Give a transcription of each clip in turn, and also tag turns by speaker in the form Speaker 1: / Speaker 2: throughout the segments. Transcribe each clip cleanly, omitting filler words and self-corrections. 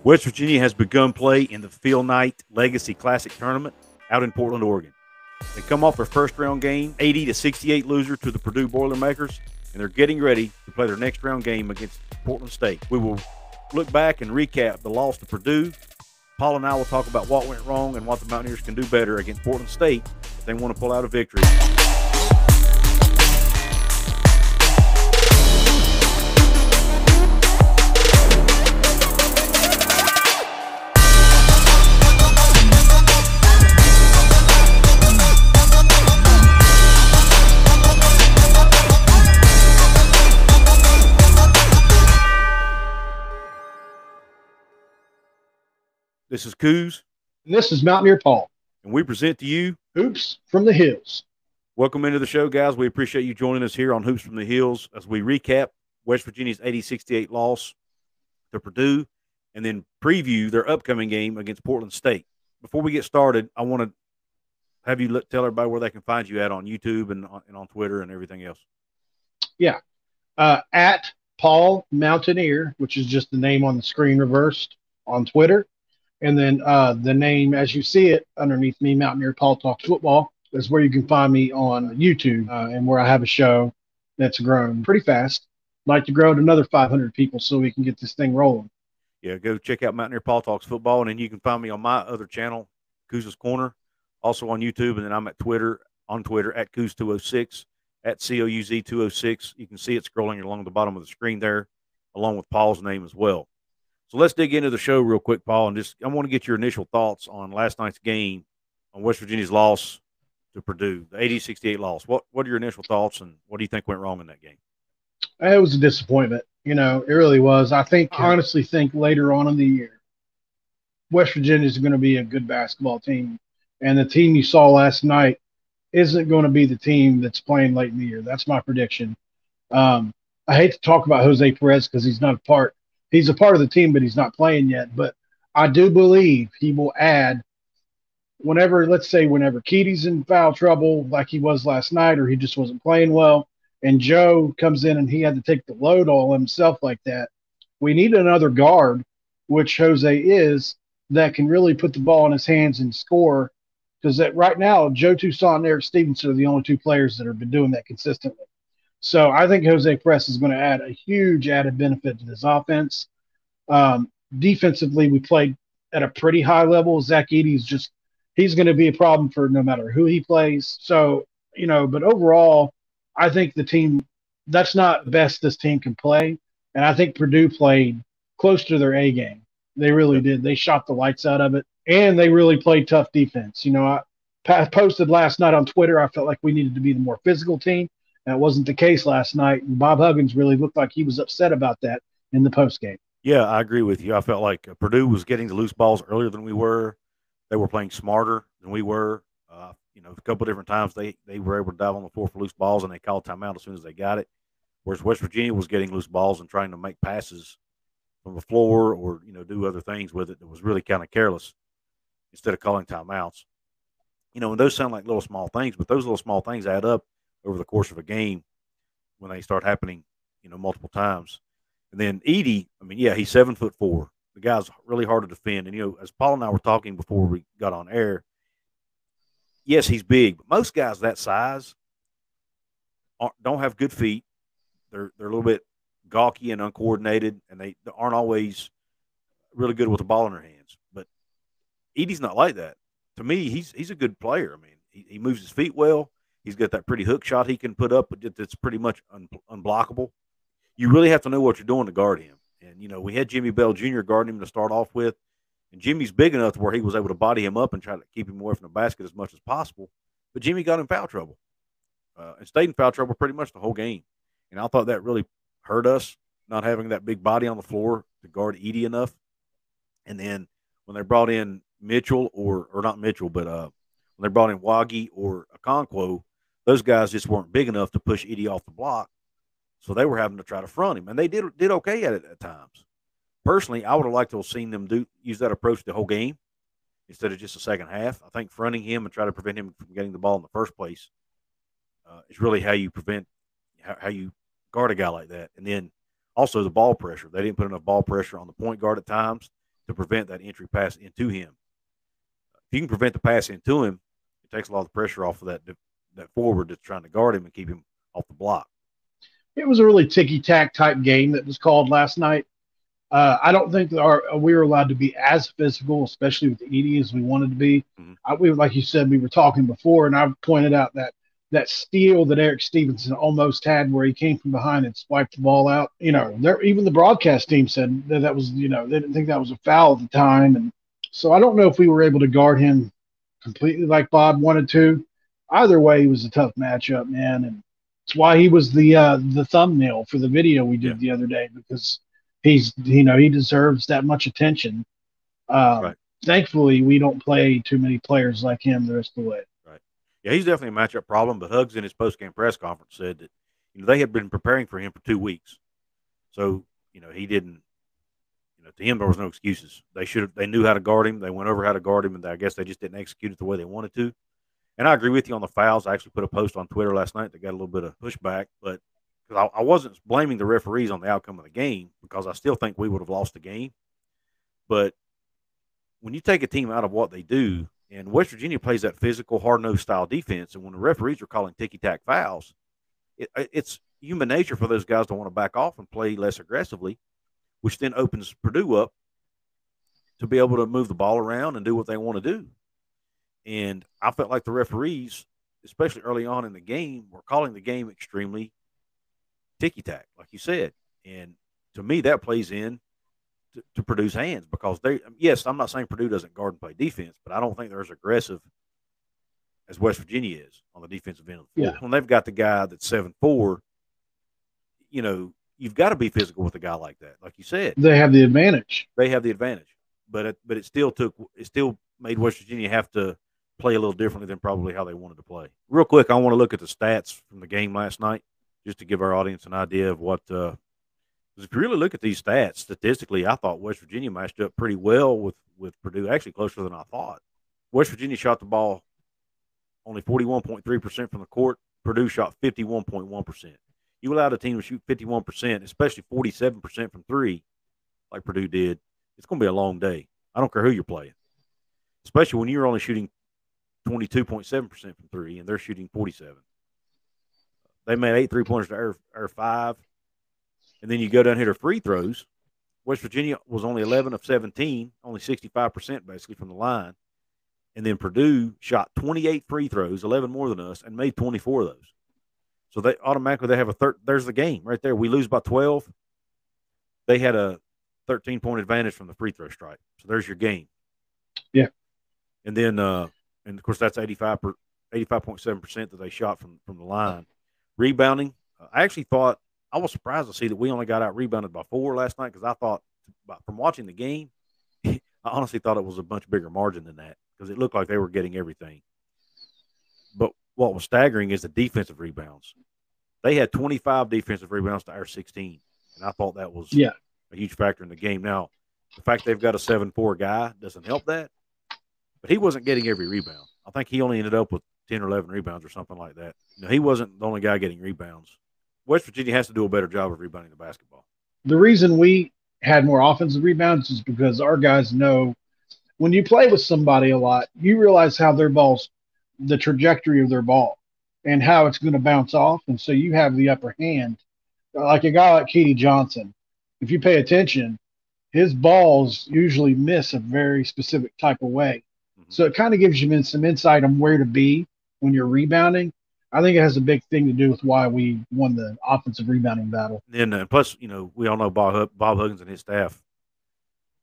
Speaker 1: West Virginia has begun play in the Phil Knight Legacy Classic Tournament out in Portland, Oregon. They come off their first-round game, 80-68 loser to the Purdue Boilermakers, and they're getting ready to play their next-round game against Portland State. We will look back and recap the loss to Purdue. Paul and I will talk about what went wrong and what the Mountaineers can do better against Portland State if they want to pull out a victory. This is Couz.
Speaker 2: And this is Mountaineer Paul.
Speaker 1: And we present to you
Speaker 2: Hoops from the Hills.
Speaker 1: Welcome into the show, guys. We appreciate you joining us here on Hoops from the Hills as we recap West Virginia's 80-68 loss to Purdue and then preview their upcoming game against Portland State. Before we get started, I want to have you tell everybody where they can find you at on YouTube and on Twitter and everything else.
Speaker 2: Yeah. At Paul Mountaineer, which is just the name on the screen reversed on Twitter. And then the name, as you see it underneath me, Mountaineer Paul Talks Football, is where you can find me on YouTube and where I have a show that's grown pretty fast. I'd like to grow to another 500 people so we can get this thing rolling.
Speaker 1: Yeah, go check out Mountaineer Paul Talks Football, and then you can find me on my other channel, Couz's Corner, also on YouTube, and then I'm at Twitter at Couz206, at COUZ206. You can see it scrolling along the bottom of the screen there, along with Paul's name as well. So let's dig into the show real quick, Paul, and I want to get your initial thoughts on last night's game, on West Virginia's loss to Purdue, the 80-68 loss. What are your initial thoughts, and what do you think went wrong in that game?
Speaker 2: It was a disappointment. You know, it really was. I honestly think later on in the year, West Virginia is going to be a good basketball team, and the team you saw last night isn't going to be the team that's playing late in the year. That's my prediction. I hate to talk about Jose Perez because he's not a part. He's a part of the team, but he's not playing yet. But I do believe he will add whenever Keaty's in foul trouble like he was last night, or he just wasn't playing well, and Joe comes in and he had to take the load all himself like that. We need another guard, which Jose is, that can really put the ball in his hands and score. Because right now, Joe Toussaint and Eric Stevenson are the only two players that have been doing that consistently. So I think Jose Perez is going to add a huge added benefit to this offense. Defensively, we played at a pretty high level. Zach Edey he's going to be a problem for no matter who he plays. So, but overall, I think the team, that's not the best this team can play. And I think Purdue played close to their A game. They really did. They shot the lights out of it, and they really played tough defense. I posted last night on Twitter, I felt like we needed to be the more physical team. That wasn't the case last night. And Bob Huggins really looked like he was upset about that in the postgame.
Speaker 1: Yeah, I agree with you. I felt like Purdue was getting the loose balls earlier than we were. They were playing smarter than we were. A couple of different times they were able to dive on the floor for loose balls, and they called timeout as soon as they got it. Whereas West Virginia was getting loose balls and trying to make passes from the floor or, do other things with it that was really kind of careless instead of calling timeouts. And those sound like little small things, but those little small things add up over the course of a game when they start happening, multiple times. And then Edey, he's 7'4". The guy's really hard to defend. And, as Paul and I were talking before we got on air, yes, he's big, but most guys that size don't have good feet. They're a little bit gawky and uncoordinated, and they aren't always really good with the ball in their hands. But Edey's not like that. To me, he's a good player. He moves his feet well. He's got that pretty hook shot he can put up, but it's pretty much unblockable. You really have to know what you're doing to guard him. And, we had Jimmy Bell Jr. guarding him to start off with. And Jimmy's big enough to where he was able to body him up and try to keep him away from the basket as much as possible. But Jimmy got in foul trouble and stayed in foul trouble pretty much the whole game. And I thought that really hurt us, not having that big body on the floor to guard Edey enough. And then when they brought in Mitchell or not Mitchell, but when they brought in Waggy or Okonkwo, those guys just weren't big enough to push Edey off the block. So they were having to try to front him. And they did okay at it at times. Personally, I would have liked to have seen them use that approach the whole game instead of just the second half. I think fronting him and try to prevent him from getting the ball in the first place is really how you how you guard a guy like that. And then also the ball pressure. They didn't put enough ball pressure on the point guard at times. to prevent that entry pass into him. If you can prevent the pass into him, it takes a lot of pressure off of that forward that's trying to guard him and keep him off the block.
Speaker 2: It was a really ticky-tack type game that was called last night. I don't think we were allowed to be as physical, especially with Edey, as we wanted to be.
Speaker 1: Mm-hmm.
Speaker 2: Like you said, we were talking before, and I pointed out that steal that Eric Stevenson almost had, where he came from behind and swiped the ball out. Even the broadcast team said that was, they didn't think that was a foul at the time, and so I don't know if we were able to guard him completely like Bob wanted to. Either way, it was a tough matchup, man, and it's why he was the thumbnail for the video we did the other day, because he deserves that much attention.
Speaker 1: Right.
Speaker 2: Thankfully, we don't play too many players like him the rest of the way.
Speaker 1: Right. Yeah, he's definitely a matchup problem. But Hugs in his post-game press conference said that they had been preparing for him for 2 weeks, so he didn't. To him there was no excuses. They knew how to guard him. They went over how to guard him, and I guess they just didn't execute it the way they wanted to. And I agree with you on the fouls. I actually put a post on Twitter last night that got a little bit of pushback, but because I wasn't blaming the referees on the outcome of the game, because I still think we would have lost the game. But when you take a team out of what they do, and West Virginia plays that physical, hard-nosed style defense, and when the referees are calling ticky-tack fouls, it's human nature for those guys to want to back off and play less aggressively, which then opens Purdue up to be able to move the ball around and do what they want to do. And I felt like the referees, especially early on in the game, were calling the game extremely ticky-tack, like you said. And to me, that plays in to Purdue's hands, because yes, I'm not saying Purdue doesn't guard and play defense, but I don't think they're as aggressive as West Virginia is on the defensive end of the floor.
Speaker 2: Yeah.
Speaker 1: When they've got the guy that's 7'4", you've got to be physical with a guy like that. Like you said,
Speaker 2: they have the advantage.
Speaker 1: But it still made West Virginia have to play a little differently than probably how they wanted to play. Real quick, I want to look at the stats from the game last night, just to give our audience an idea of what. Because if you really look at these stats statistically, I thought West Virginia matched up pretty well with Purdue, actually closer than I thought. West Virginia shot the ball only 41.3% from the court. Purdue shot 51.1%. You allowed a team to shoot 51%, especially 47% from three, like Purdue did, it's going to be a long day. I don't care who you're playing, especially when you're only shooting 22.7% from three and they're shooting 47. They made 8 3-pointers to our 5. And then you go down here to free throws. West Virginia was only 11 of 17, only 65% basically from the line. And then Purdue shot 28 free throws, 11 more than us, and made 24 of those. So they automatically have there's the game right there. We lose by 12. They had a 13-point advantage from the free throw strike. So there's your game.
Speaker 2: Yeah.
Speaker 1: And then, and of course, that's 85.7% that they shot from the line. Rebounding, I actually thought, I was surprised to see that we only got out rebounded by 4 last night, because I thought, from watching the game, I honestly thought it was a much bigger margin than that, because it looked like they were getting everything. But what was staggering is the defensive rebounds. They had 25 defensive rebounds to our 16, and I thought that was a huge factor in the game. Now, the fact they've got a 7'4" guy doesn't help that, but he wasn't getting every rebound. I think he only ended up with 10 or 11 rebounds or something like that. He wasn't the only guy getting rebounds. West Virginia has to do a better job of rebounding the basketball.
Speaker 2: The reason we had more offensive rebounds is because our guys know when you play with somebody a lot, you realize how the trajectory of their ball and how it's going to bounce off. And so you have the upper hand. Like a guy like Keedy Johnson, if you pay attention, his balls usually miss a very specific type of way. Mm-hmm. So it kind of gives you some insight on where to be when you're rebounding. I think it has a big thing to do with why we won the offensive rebounding battle.
Speaker 1: And plus, we all know Bob Huggins and his staff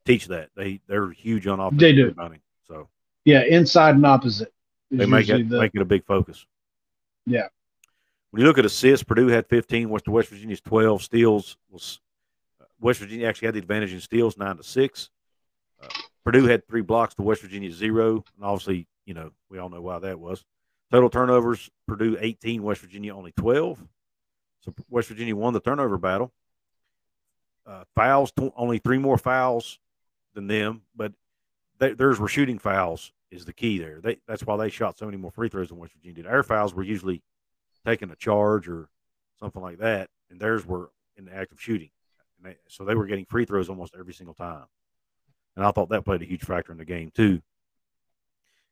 Speaker 1: teach that. They're huge on offensive rebounding. So
Speaker 2: yeah, inside and opposite.
Speaker 1: They make it a big focus.
Speaker 2: Yeah.
Speaker 1: When you look at assists, Purdue had 15, West Virginia's 12. Steals was West Virginia actually had the advantage in steals, 9-6. Purdue had 3 blocks to West Virginia 0, and obviously, we all know why that was. Total turnovers, Purdue 18, West Virginia only 12. So West Virginia won the turnover battle. Fouls, only 3 more fouls than them, but theirs were shooting fouls is the key there. That's why they shot so many more free throws than West Virginia did. Our fouls were usually taking a charge or something like that, and theirs were in the act of shooting. So they were getting free throws almost every single time. and I thought that played a huge factor in the game too.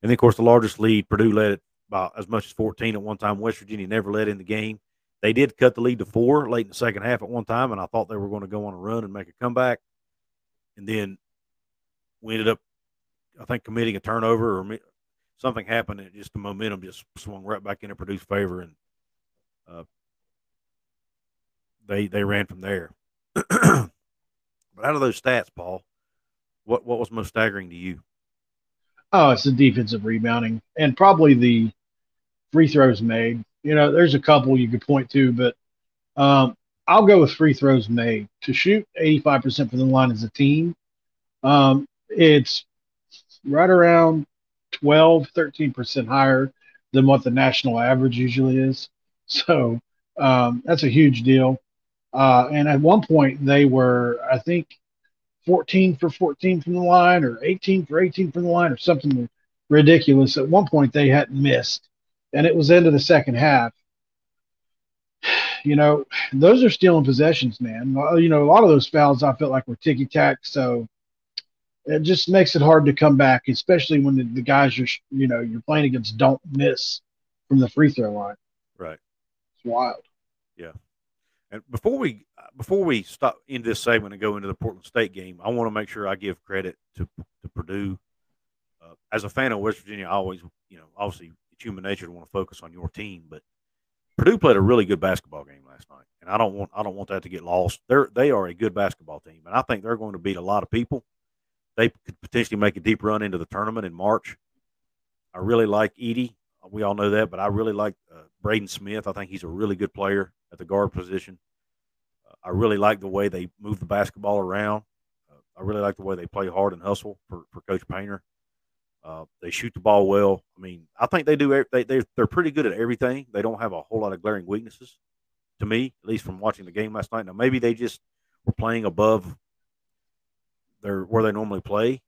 Speaker 1: And then, of course, the largest lead, Purdue led it by as much as 14 at one time. West Virginia never led in the game. They did cut the lead to 4 late in the second half at one time, and I thought they were going to go on a run and make a comeback. And then we ended up, I think, committing a turnover or something happened, and just the momentum just swung right back into Purdue's favor, and they ran from there. But out of those stats, Paul, what was most staggering to you?
Speaker 2: Oh, it's the defensive rebounding and probably the free throws made. There's a couple you could point to, but I'll go with free throws made. To shoot 85% from the line as a team, it's right around 12, 13% higher than what the national average usually is. So that's a huge deal. And at one point, they were, I think, 14 for 14 from the line or 18 for 18 from the line or something ridiculous. At one point, they hadn't missed, and it was into the second half. Those are stealing possessions, man. A lot of those fouls I felt like were ticky-tack, so it just makes it hard to come back, especially when the guys you're playing against don't miss from the free throw line.
Speaker 1: Right.
Speaker 2: It's wild.
Speaker 1: Yeah. And before we stop in this segment and go into the Portland State game, I want to make sure I give credit to Purdue. As a fan of West Virginia, I always, obviously it's human nature to want to focus on your team, but Purdue played a really good basketball game last night, and I don't want that to get lost. They are a good basketball team, and I think they're going to beat a lot of people. They could potentially make a deep run into the tournament in March. I really like Edey. We all know that, but I really like Braden Smith. I think he's a really good player at the guard position. I really like the way they move the basketball around. I really like the way they play hard and hustle for Coach Painter. They shoot the ball well. I mean, I think they do. They're pretty good at everything. They don't have a whole lot of glaring weaknesses, to me, at least from watching the game last night. Now, maybe they just were playing above where they normally play.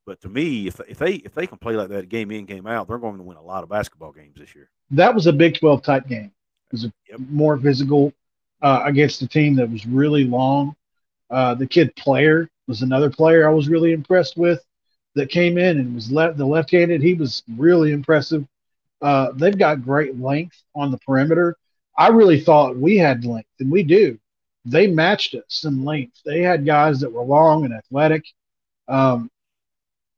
Speaker 1: But to me, if they can play like that game in, game out, they're going to win a lot of basketball games this year.
Speaker 2: That was a Big 12 type game. It was more physical against a team that was really long. The kid Player was another player I was really impressed with that came in and was the left-handed. He was really impressive. They've got great length on the perimeter. I really thought we had length, and we do. They matched us in length. They had guys that were long and athletic. And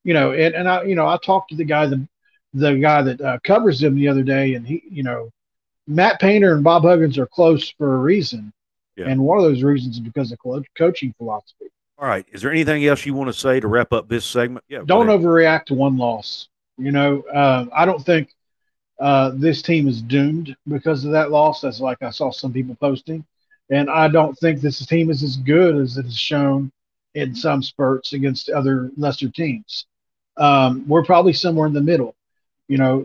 Speaker 2: I talked to the guy that covers them the other day, and he, Matt Painter and Bob Huggins are close for a reason. Yeah. And one of those reasons is because of coaching philosophy.
Speaker 1: All right. Is there anything else you want to say to wrap up this segment?
Speaker 2: Yeah. Don't overreact to one loss. I don't think this team is doomed because of that loss. That's like I saw some people posting. And I don't think this team is as good as it has shown in some spurts against other lesser teams. We're probably somewhere in the middle.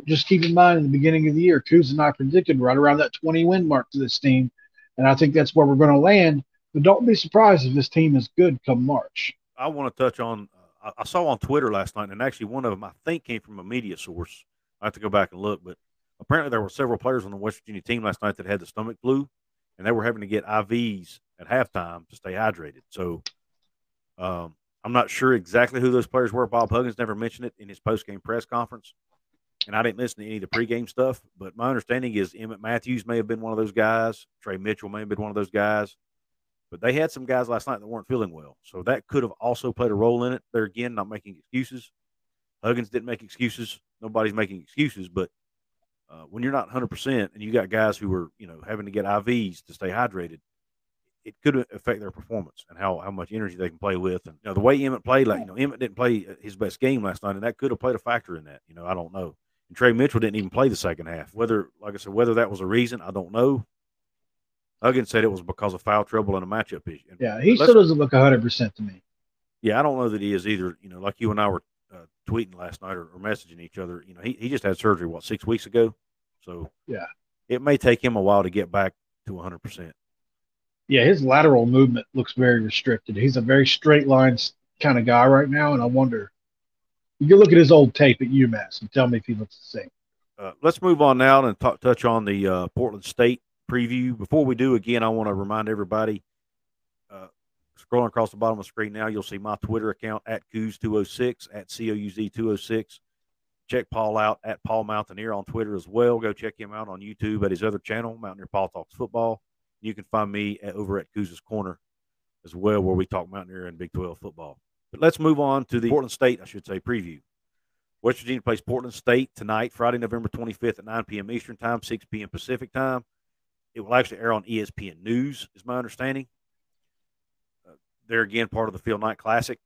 Speaker 2: Just keep in mind in the beginning of the year, Couz and I predicted right around that 20-win mark to this team. And I think that's where we're going to land. But don't be surprised if this team is good come March.
Speaker 1: I want to touch on I saw on Twitter last night, and actually one of them I think came from a media source. I have to go back and look. But apparently there were several players on the West Virginia team last night that had the stomach flu, and they were having to get IVs at halftime to stay hydrated. So I'm not sure exactly who those players were. Bob Huggins never mentioned it in his post-game press conference, and I didn't listen to any of the pregame stuff. But my understanding is Emmett Matthews may have been one of those guys. Trey Mitchell may have been one of those guys. But they had some guys last night that weren't feeling well. So that could have also played a role in it. They're, again, not making excuses. Huggins didn't make excuses. Nobody's making excuses. But when you're not 100% and you got guys who are, having to get IVs to stay hydrated, it could affect their performance and how much energy they can play with. And, the way Emmett played, Emmett didn't play his best game last night, and that could have played a factor in that. I don't know. And Trey Mitchell didn't even play the second half. Whether that was a reason, I don't know. Huggins said it was because of foul trouble and a matchup issue.
Speaker 2: Yeah, he still doesn't look 100% to me.
Speaker 1: Yeah, I don't know that he is either. Like you and I were tweeting last night or messaging each other. He just had surgery, 6 weeks ago? So
Speaker 2: yeah,
Speaker 1: it may take him a while to get back to 100%.
Speaker 2: Yeah, his lateral movement looks very restricted. He's a very straight line kind of guy right now, and I wonder. You can look at his old tape at UMass and tell me if he looks the same.
Speaker 1: Let's move on now and touch on the Portland State preview. Before we do, again, I want to remind everybody, scrolling across the bottom of the screen now, you'll see my Twitter account at Couz206, at COUZ206. Check Paul out at Paul Mountaineer on Twitter as well. Go check him out on YouTube at his other channel, Mountaineer Paul Talks Football. You can find me over at Couz's Corner as well, where we talk Mountaineer and Big 12 football. But let's move on to the Portland State, I should say, preview. West Virginia plays Portland State tonight, Friday, November 25th at 9 p.m. Eastern Time, 6 p.m. Pacific Time. It will actually air on ESPN News, is my understanding. They're, again, part of the Field Night Classic.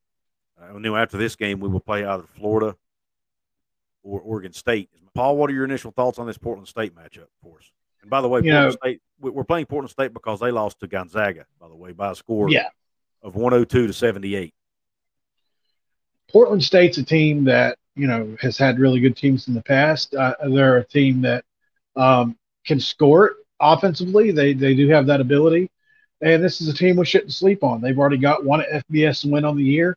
Speaker 1: And then after this game, we will play either Florida or Oregon State. Paul, what are your initial thoughts on this Portland State matchup for us? And by the way, Portland State, we're playing Portland State because they lost to Gonzaga, by the way, by a score of 102 to 78.
Speaker 2: Portland State's a team that, has had really good teams in the past. They're a team that can score it offensively. They do have that ability. And this is a team we shouldn't sleep on. They've already got one FBS win on the year.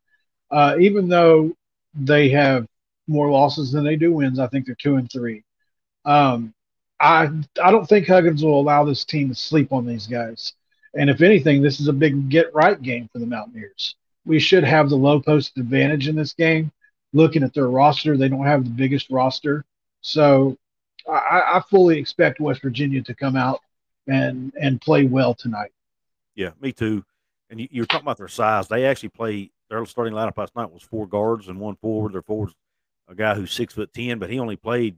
Speaker 2: Even though they have more losses than they do wins, I think they're 2-3. I don't think Huggins will allow this team to sleep on these guys. And if anything, this is a big get-right game for the Mountaineers. We should have the low post advantage in this game. Looking at their roster, they don't have the biggest roster. So I fully expect West Virginia to come out and play well tonight.
Speaker 1: Yeah, me too. And you were talking about their size. They actually play – their starting lineup last night was 4 guards and 1 forward. Their forward's a guy who's 6'10", but he only played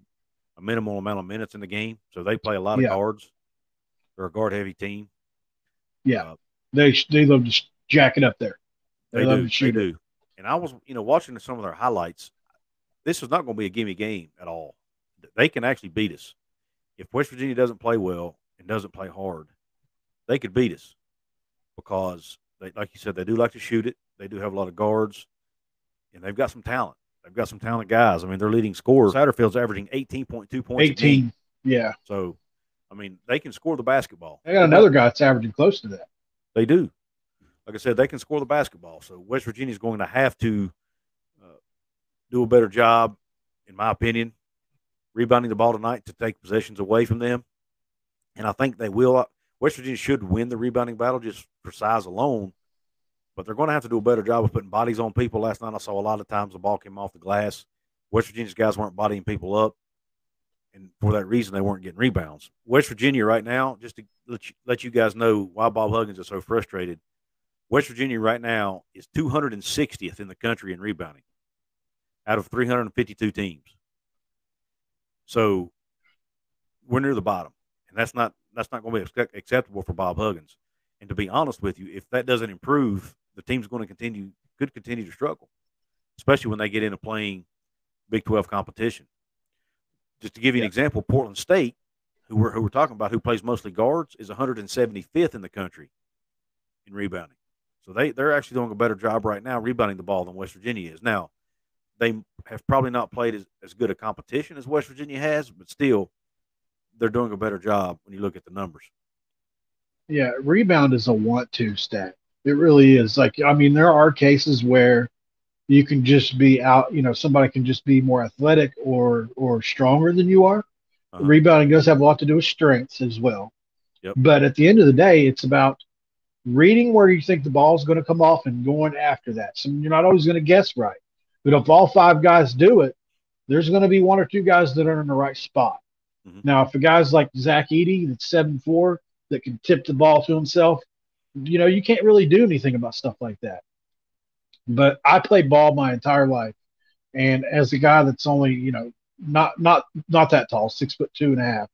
Speaker 1: a minimal amount of minutes in the game. So they play a lot of guards. They're a guard-heavy team.
Speaker 2: Yeah, they love to jack it up there. They love to shoot.
Speaker 1: They do. And I was, watching some of their highlights. This is not going to be a gimme game at all. They can actually beat us. If West Virginia doesn't play well and doesn't play hard, they could beat us because, like you said, they do like to shoot it. They do have a lot of guards, and they've got some talent. They've got some talented guys. I mean, their leading scorer, Satterfield's averaging 18.2 points
Speaker 2: 18,
Speaker 1: a game.
Speaker 2: Yeah.
Speaker 1: So, I mean, they can score the basketball.
Speaker 2: They got another guy that's averaging close to that.
Speaker 1: They do. Like I said, they can score the basketball. So West Virginia is going to have to do a better job, in my opinion, rebounding the ball tonight to take possessions away from them. And I think they will. West Virginia should win the rebounding battle just for size alone, but they're going to have to do a better job of putting bodies on people. Last night I saw a lot of times the ball came off the glass. West Virginia's guys weren't bodying people up, and for that reason they weren't getting rebounds. West Virginia right now, just to let you guys know why Bob Huggins is so frustrated, West Virginia right now is 260th in the country in rebounding out of 352 teams. So we're near the bottom, and that's not going to be acceptable for Bob Huggins. And to be honest with you, if that doesn't improve, the team's going to could continue to struggle, especially when they get into playing Big 12 competition. Just to give you an example, Portland State, who we're talking about, who plays mostly guards, is 175th in the country in rebounding. So they're actually doing a better job right now rebounding the ball than West Virginia is. Now, they have probably not played as good a competition as West Virginia has, but still, they're doing a better job when you look at the numbers.
Speaker 2: Yeah, rebound is a want-to stat. It really is. There are cases where you can just be out, somebody can just be more athletic or stronger than you are. Uh-huh. Rebounding does have a lot to do with strengths as well.
Speaker 1: Yep.
Speaker 2: But at the end of the day, it's about reading where you think the ball is going to come off and going after that. So you're not always going to guess right. But if all 5 guys do it, there's going to be 1 or 2 guys that are in the right spot. Mm-hmm. Now, if a guy's like Zach Edey, that's 7'4", that can tip the ball to himself, you can't really do anything about stuff like that. But I played ball my entire life. And as a guy that's only, not that tall, 6'2.5",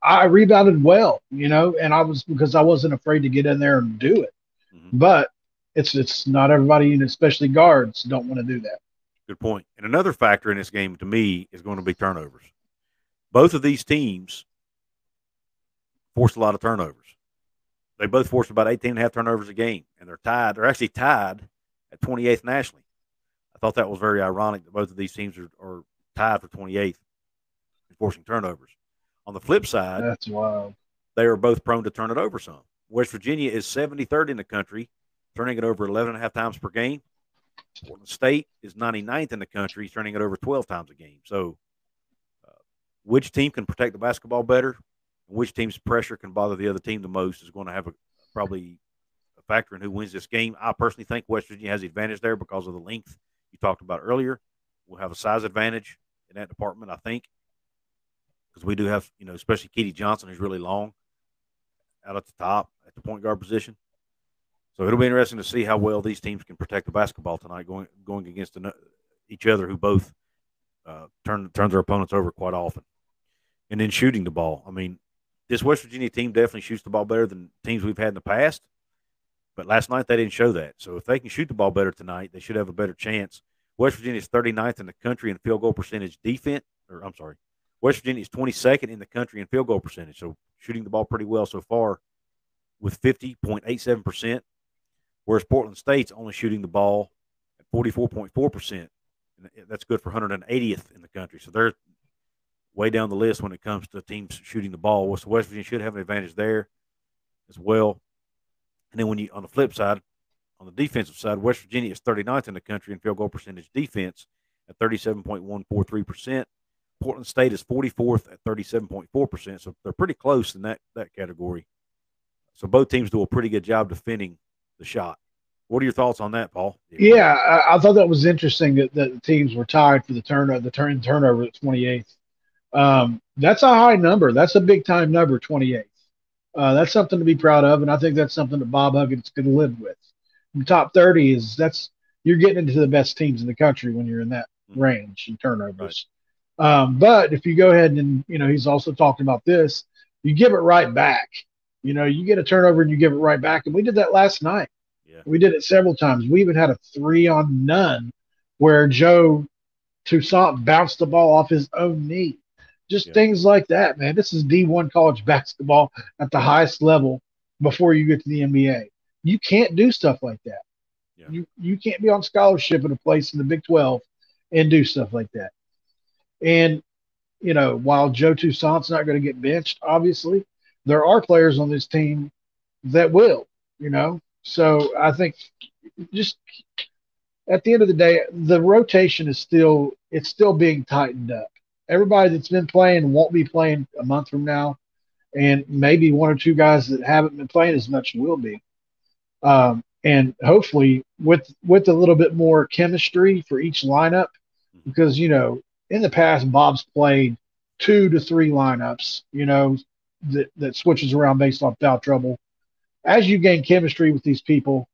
Speaker 2: I rebounded well, and because I wasn't afraid to get in there and do it. Mm-hmm. But it's not everybody, especially guards, don't want to do that.
Speaker 1: Good point. And another factor in this game to me is going to be turnovers. Both of these teams forced a lot of turnovers. They both forced about 18.5 turnovers a game, and they're tied. They're actually tied at 28th nationally. I thought that was very ironic that both of these teams are tied for 28th in forcing turnovers. On the flip side,
Speaker 2: that's wild.
Speaker 1: They are both prone to turn it over some. West Virginia is 73rd in the country, turning it over 11.5 times per game. Portland State is 99th in the country, turning it over 12 times a game. So which team can protect the basketball better and which team's pressure can bother the other team the most is going to have probably a factor in who wins this game. I personally think West Virginia has the advantage there because of the length you talked about earlier. We'll have a size advantage in that department, I think, because we do have, especially Keedy Johnson, who's really long out at the top at the point guard position. So it'll be interesting to see how well these teams can protect the basketball tonight, going against each other, who both turn their opponents over quite often. And then shooting the ball. I mean, this West Virginia team definitely shoots the ball better than teams we've had in the past. But last night they didn't show that. So if they can shoot the ball better tonight, they should have a better chance. West Virginia is 39th in the country in field goal percentage defense. West Virginia is 22nd in the country in field goal percentage. So shooting the ball pretty well so far with 50.87%, whereas Portland State's only shooting the ball at 44.4%. That's good for 180th in the country. So they're way down the list when it comes to teams shooting the ball. So West Virginia should have an advantage there as well. And then on the flip side, on the defensive side, West Virginia is 39th in the country in field goal percentage defense at 37.143%. Portland State is 44th at 37.4%. So they're pretty close in that category. So both teams do a pretty good job defending the shot. What are your thoughts on that, Paul?
Speaker 2: Yeah, I thought that was interesting that the teams were tied for the turnover at 28th. That's a high number. That's a big time number, 28th. That's something to be proud of, and I think that's something that Bob Huggins could live with. The top 30 you're getting into the best teams in the country when you're in that range in turnovers. Right. But if you go ahead and he's also talking about this, you give it right back. You get a turnover and you give it right back, and we did that last night. Yeah. We did it several times. We even had a 3-on-none where Joe Toussaint bounced the ball off his own knee. Just things like that, man. This is D1 college basketball at the highest level before you get to the NBA. You can't do stuff like that. Yeah. You can't be on scholarship at a place in the Big 12 and do stuff like that. And, while Joe Toussaint's not going to get benched, obviously, there are players on this team that will, So I think just at the end of the day, the rotation is still being tightened up. Everybody that's been playing won't be playing a month from now, and maybe one or two guys that haven't been playing as much will be. And hopefully with a little bit more chemistry for each lineup, because, in the past, Bob's played 2 to 3 lineups, that switches around based on foul trouble. As you gain chemistry with these people,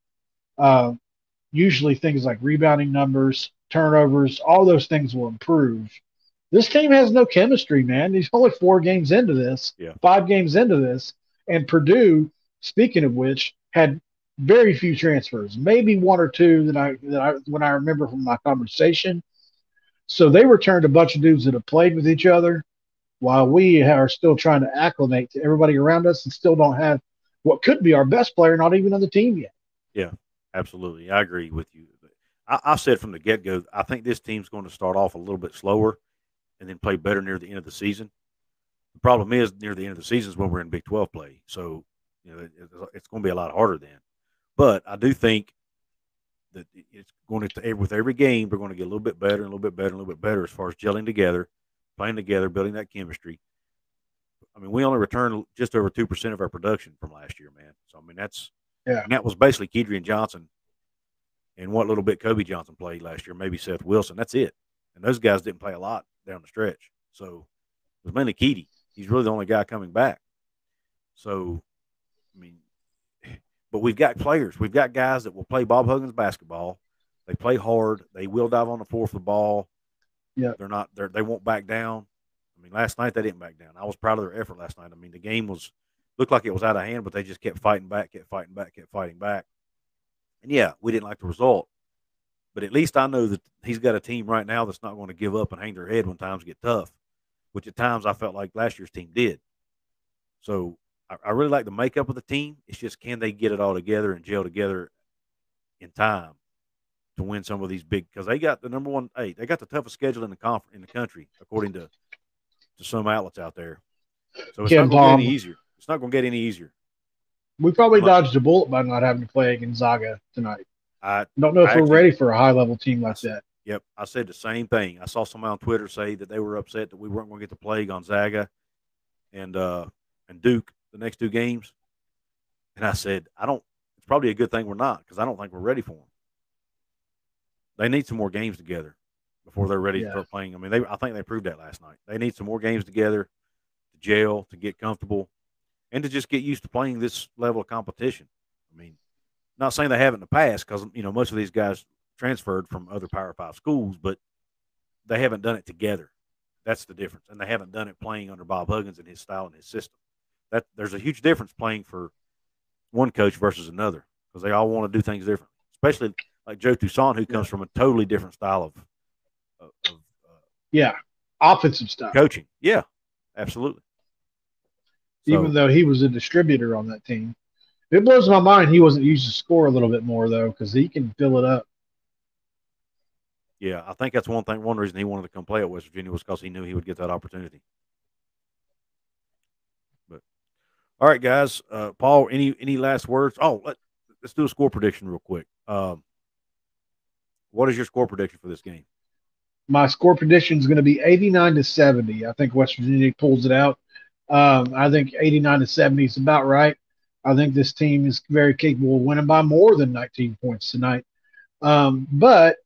Speaker 2: usually things like rebounding numbers, turnovers, all those things will improve. This team has no chemistry, man. He's only 4 games into this, 5 games into this. And Purdue, speaking of which, had very few transfers, maybe 1 or 2 when I remember from my conversation. So they returned a bunch of dudes that have played with each other, while we are still trying to acclimate to everybody around us and still don't have what could be our best player not even on the team yet.
Speaker 1: Yeah, absolutely. I agree with you. I said from the get-go, I think this team's going to start off a little bit slower and then play better near the end of the season. The problem is near the end of the season is when we're in Big 12 play. So, it's going to be a lot harder then. But I do think that it's going to, with every game, we're going to get a little bit better and a little bit better and a little bit better as far as gelling together, playing together, building that chemistry. I mean, we only returned just over 2% of our production from last year, man. So, I mean, and that was basically Kedrian Johnson and what little bit Kobe Johnson played last year, maybe Seth Wilson. That's it. And those guys didn't play a lot down the stretch. So it was mainly Keedy. He's really the only guy coming back. So, I mean, but we've got players. We've got guys that will play Bob Huggins basketball. They play hard. They will dive on the floor for the ball. Yeah. They won't back down. I mean, last night they didn't back down. I was proud of their effort last night. I mean, the game looked like it was out of hand, but they just kept fighting back. And yeah, we didn't like the result. But at least I know that he's got a team right now that's not going to give up and hang their head when times get tough, which at times I felt like last year's team did. So I really like the makeup of the team. It's just, can they get it all together and gel together in time to win some of these big, because they got the number 1. They got the toughest schedule in the country, according to some outlets out there. So it's not going to get any easier. It's not going to get any easier.
Speaker 2: We probably dodged a bullet by not having to play Gonzaga tonight. I don't know if we're ready for a high-level team like that.
Speaker 1: Yep, I said the same thing. I saw somebody on Twitter say that they were upset that we weren't going to get to play Gonzaga and Duke the next 2 games. And I said, it's probably a good thing we're not, because I don't think we're ready for them. They need some more games together before they're ready to start playing. I mean, I think they proved that last night. They need some more games together to gel, to get comfortable, and to just get used to playing this level of competition. I mean, not saying they haven't in the past, because most of these guys transferred from other Power 5 schools, but they haven't done it together. That's the difference, and they haven't done it playing under Bob Huggins and his style and his system. That there's a huge difference playing for one coach versus another, because they all want to do things differently. Especially like Joe Toussaint, who comes from a totally different style of
Speaker 2: offensive style
Speaker 1: coaching. Yeah, absolutely.
Speaker 2: Even though he was a distributor on that team, it blows my mind he wasn't used to score a little bit more though, because he can fill it up.
Speaker 1: Yeah, I think that's one thing. One reason he wanted to come play at West Virginia was because he knew he would get that opportunity. But all right, guys. Paul, any last words? Oh, let's do a score prediction real quick. What is your score prediction for this game?
Speaker 2: My score prediction is going to be 89-70. I think West Virginia pulls it out. I think 89-70 is about right. I think this team is very capable of winning by more than 19 points tonight. But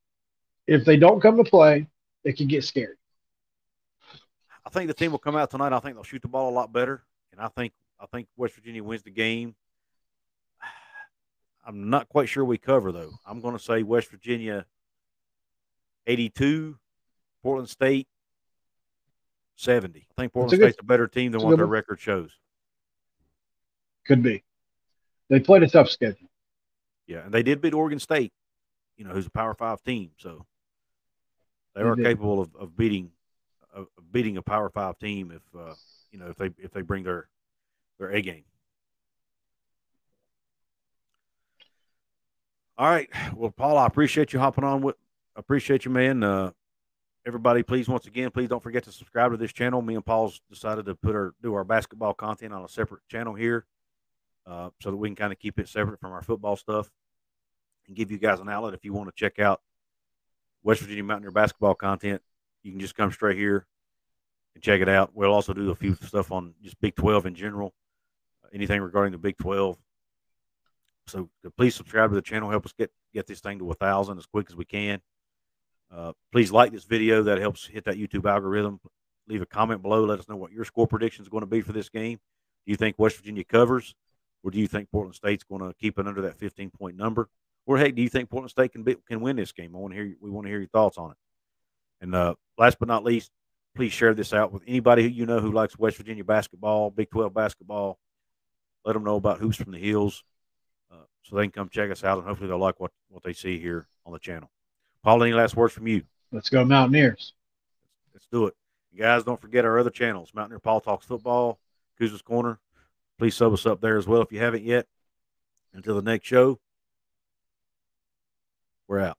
Speaker 2: if they don't come to play, it can get scary.
Speaker 1: I think the team will come out tonight. I think they'll shoot the ball a lot better, and I think West Virginia wins the game. I'm not quite sure we cover, though. I'm going to say West Virginia 82, Portland State 70. I think Portland State's a better team than what their record shows.
Speaker 2: Could be. They played a tough schedule.
Speaker 1: Yeah, and they did beat Oregon State, who's a Power 5 team. So they are capable of beating a Power 5 team if they bring their A game. All right. Well, Paul, I appreciate you hopping on. Appreciate you, man. Everybody, please, once again, please don't forget to subscribe to this channel. Me and Paul's decided to do our basketball content on a separate channel here, so that we can kind of keep it separate from our football stuff and give you guys an outlet. If you want to check out West Virginia Mountaineer basketball content, you can just come straight here and check it out. We'll also do a few stuff on just Big 12 in general, anything regarding the Big 12. So please subscribe to the channel. Help us get this thing to 1,000 as quick as we can. Please like this video. That helps hit that YouTube algorithm. Leave a comment below. Let us know what your score prediction is going to be for this game. Do you think West Virginia covers, or do you think Portland State's going to keep it under that 15-point number? Or, hey, do you think Portland State can win this game? We want to hear your thoughts on it. And last but not least, please share this out with anybody who likes West Virginia basketball, Big 12 basketball. Let them know about Hoops from the Hills, so they can come check us out, and hopefully they'll like what they see here on the channel. Paul, any last words from you?
Speaker 2: Let's go Mountaineers.
Speaker 1: Let's do it. You guys, don't forget our other channels, Mountaineer Paul Talks Football, Couz's Corner. Please sub us up there as well if you haven't yet. Until the next show, we're out.